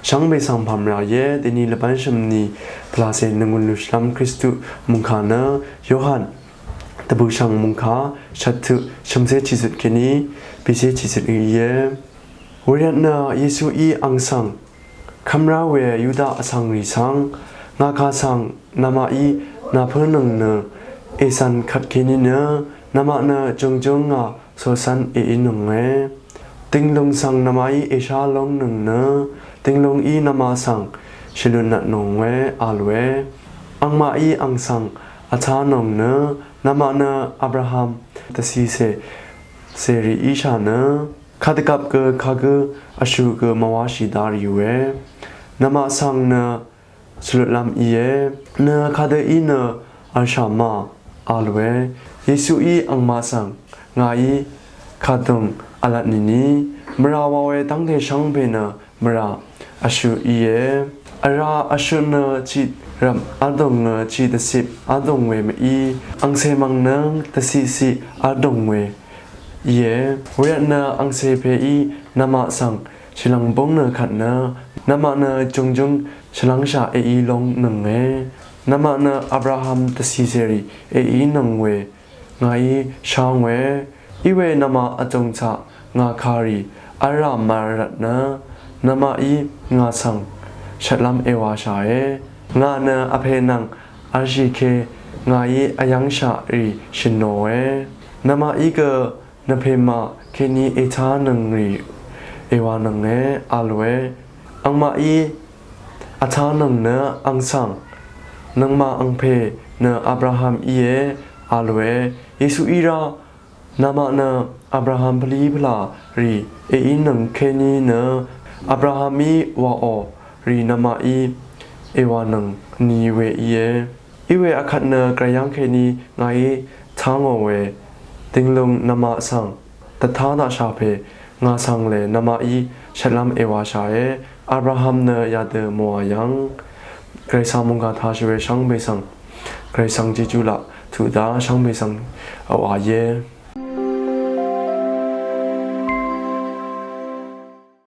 ช่างไปสังพามราเยตินีละปันชมนีพลาเซนงุลุสลามคริสตุมุงคานะโยฮันตบุชังมุงคาชัดทุชมเซชิสุดเคนีพิเศษชิสุดอีเยวเรียนนาเยซูอีอังสังคำราเวยุดาอสังริสังนาคาสังนามาอีนาเพื่อนงเนเอสันขัดเคนีเนนามาเนจงจงงาโซสันเออินงเงติงลงสังนามาอีเอชาลงหนึ่งเนติงลงอีนามาสังชิลุนัดนงเวอาลเวอังมาอีอังสังอาชานงเนนามาเนอับราฮัมตสีเซรีอีชาเนขัดกับเกขากอชูเกมาวาชิดาริเวนามาสังเนสุลลามอีเยเนขัดอีเนอัลชามาอาลเวเยซูอีอังมาสังงายขัดงอาลัดนินีมราวาเวตั้งเทชังเปนมราอชูอีเยอาราอชูเนจิตรำอาดงจิตสิบอาดงเวมอีอังเซมังเนตสิสิอาดงเวเยเวียนอังเซเพอีนามาสังฉลังบงเนขัดนามาเนจงจงฉลังชาเออีลงหนึ่งเงนามาเนอับราฮัมตสีเซรีเออีหนึ่งเวไงช่างเวอีเวนามาอจงชางาคารีอารามารัตนามาอีงาสังฉัดลำเอวาชาเองาเนอเพนังอาชิเคงายีอายังชารีชินโนเอนามาอีเกนเพมาเคนีเอทานังรีเอวานังเออาลเวอังมาอีอาทานังเนอังสังนังมาอังเพเนอับราฮัมอีเออาลเวเยซูอีรานามาเนอับราฮัมพลีพลารีเออินังเคนีเนอับราฮัมีวาโอรีนามาอีเอวานังนีเวอีเออีเวอคัดเนกระยังเคนีไงทางโอเวติงลงนามาสังตถานาชาเพงาสังเลนามาอีฉัดลำเอวาชาเออับราฮัมเนยาเดมัวยังเกรซามุงกาทาชเวชังเบสังเกรซังจิจุละทุดาชังเบสังเอาอาเย